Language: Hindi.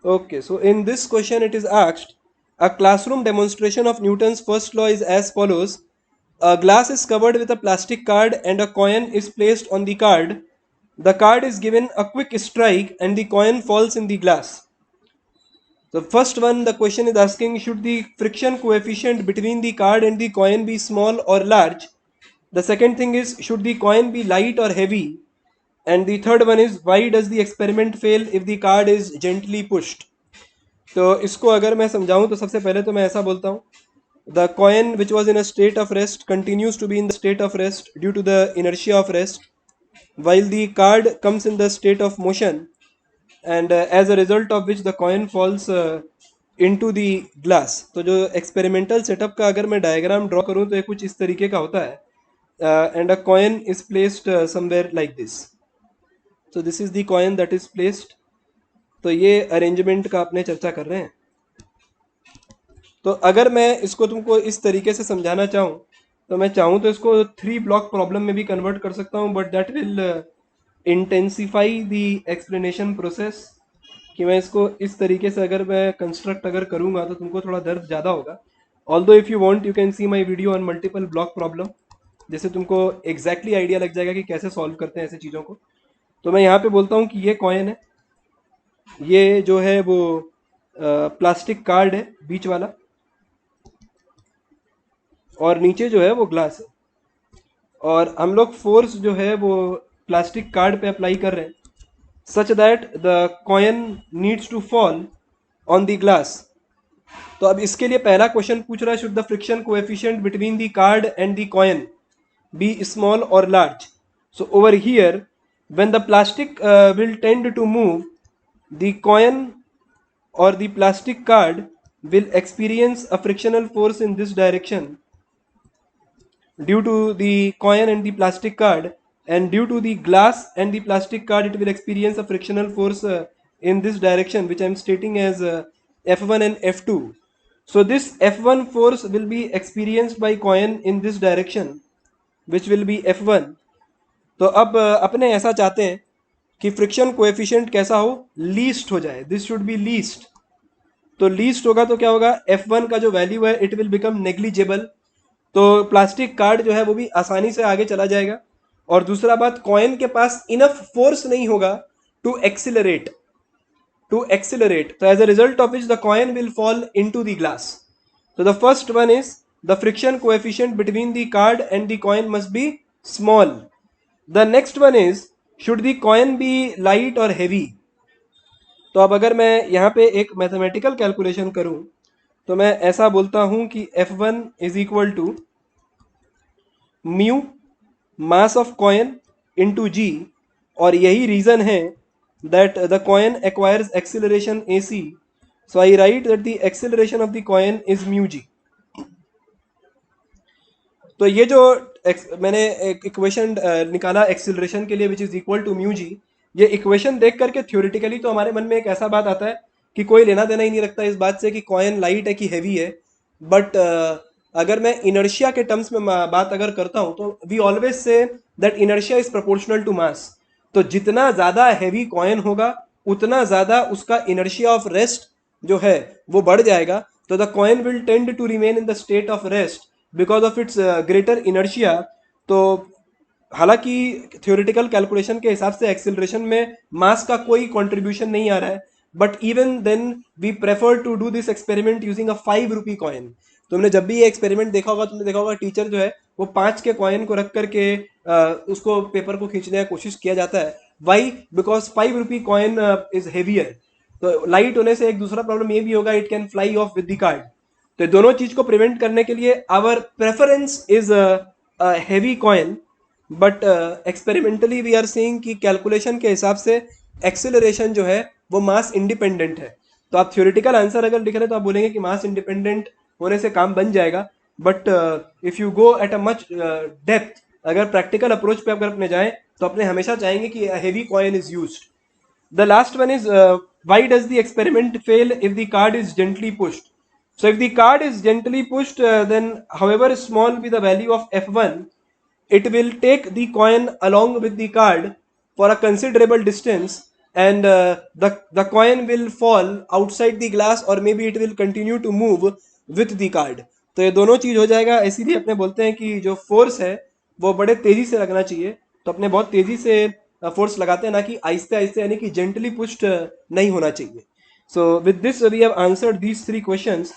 Okay, so in this question it is asked, a classroom demonstration of Newton's first law is as follows. A glass is covered with a plastic card and a coin is placed on the card. The card is given a quick strike and the coin falls in the glass. The first one, the question is asking, should the friction coefficient between the card and the coin be small or large? The second thing is, should the coin be light or heavy? And the third one is, why does the experiment fail if the card is gently pushed? तो इसको अगर मैं समझाऊं तो सबसे पहले तो मैं ऐसा बोलता हूँ, the coin which was in a state of rest continues to be in the state of rest due to the inertia of rest, while the card comes in the state of motion, and as a result of which the coin falls into the glass. तो जो एक्सपेरिमेंटल सेटअप का अगर मैं डायग्राम ड्रॉ करूँ तो ये कुछ इस तरीके का होता है, and a coin is placed somewhere like this. So this is the coin that is placed. तो ये अरेंजमेंट का अपने चर्चा कर रहे हैं. तो अगर मैं इसको तुमको इस तरीके से समझाना चाहूँ तो मैं चाहूँ तो इसको 3 ब्लॉक प्रॉब्लम में भी कन्वर्ट कर सकता हूँ, but that will intensify the explanation process. कि मैं इसको इस तरीके से अगर मैं कंस्ट्रक्ट अगर करूँगा तो तुमको थोड़ा दर्द ज़्यादा होगा. Although if you want you can see my video on multiple block problem, जैसे तुमको एग्जैक्टली आइडिया लग जाएगा कि कैसे सॉल्व करते हैं ऐसे चीज़ों को. तो मैं यहाँ पे बोलता हूँ कि ये कॉइन है, ये जो है वो प्लास्टिक कार्ड है बीच वाला, और नीचे जो है वो ग्लास है. और हम लोग फोर्स जो है वो प्लास्टिक कार्ड पे अप्लाई कर रहे हैं such that the coin needs to fall on the glass. तो अब इसके लिए पहला क्वेश्चन पूछ रहा है, should the friction coefficient between the card and the coin be small or large. So over here when the plastic will tend to move, the coin or the plastic card will experience a frictional force in this direction due to the coin and the plastic card, and due to the glass and the plastic card it will experience a frictional force in this direction, which I am stating as F1 and F2. So this F1 force will be experienced by coin in this direction, which will be F1. तो अब अपने ऐसा चाहते हैं कि फ्रिक्शन कोएफिशिएंट कैसा हो, लीस्ट हो जाए. This should be least. तो लीस्ट होगा तो क्या होगा, F1 का जो वैल्यू है इट विल बिकम नेग्लिजिबल. तो प्लास्टिक कार्ड जो है वो भी आसानी से आगे चला जाएगा. और दूसरा बात, कॉइन के पास इनफ फोर्स नहीं होगा टू एक्सिलरेट. तो as a result of which the coin will fall into the glass. तो the first one is the friction coefficient between the card and the coin must be small. The next one is, should the coin be light or heavy. तो अब अगर मैं यहाँ पे एक मैथमेटिकल कैलकुलेशन करूँ तो मैं ऐसा बोलता हूँ कि F1 is equal to mu mass of coin into g. और यही रीज़न है that the coin acquires acceleration AC. So I write that the acceleration of the coin is mu g. तो ये जो मैंने एक इक्वेशन निकाला एक्सिलरेशन के लिए which is equal to mu g, ये इक्वेशन देख करके थ्योरेटिकली तो हमारे मन में एक ऐसा बात आता है कि कोई लेना देना ही नहीं रखता इस बात से कि कॉइन लाइट है कि हैवी है. बट अगर मैं इनर्शिया के टर्म्स में बात अगर करता हूँ तो we always say that inertia is proportional to mass. तो जितना ज़्यादा हैवी कॉइन होगा उतना ज़्यादा उसका इनर्शिया ऑफ रेस्ट जो है वो बढ़ जाएगा. तो the coin will tend to remain in the state of rest because of its greater inertia. तो हालांकि थ्योरेटिकल कैलकुलेशन के हिसाब से एक्सिलरेशन में मास का कोई कंट्रीब्यूशन नहीं आ रहा है, but even then we prefer to do this experiment using a 5 rupee coin. तुमने जब भी ये एक्सपेरिमेंट देखा होगा, तुमने देखा होगा टीचर जो है वो 5 के कॉइन को रख करके उसको पेपर को खींचने की कोशिश किया जाता है. Why? Because 5 rupee coin is heavier. तो लाइट होने से एक दूसरा प्रॉब्लम ये भी होगा, it can fly off with the card. तो दोनों चीज को प्रिवेंट करने के लिए our preference is heavy coin. But experimentally we are seeing कि कैलकुलेशन के हिसाब से एक्सेलरेशन जो है वो मास इंडिपेंडेंट है. तो आप थ्योरेटिकल आंसर अगर लिख रहे हैं तो आप बोलेंगे कि मास इंडिपेंडेंट होने से काम बन जाएगा. But if you go at a much depth, अगर प्रैक्टिकल अप्रोच पे अगर अपने जाएं तो अपने हमेशा चाहेंगे कि heavy coin is used. The last one is, why does the experiment fail if the card is gently pushed? So if the card is gently pushed, then however small be the value of F1, it will take the coin along with the card for a considerable distance, and the coin will fall outside the glass or maybe it will continue to move with the card. तो ये दोनों चीज हो जाएगा, इसीलिए अपने बोलते हैं कि जो फोर्स है वो बड़े तेजी से लगना चाहिए. तो अपने बहुत तेजी से फोर्स लगाते हैं, ना कि आहिस्ते आहिस्ते, यानी कि जेंटली पुश्ड नहीं होना चाहिए. So with this we have answered these three questions.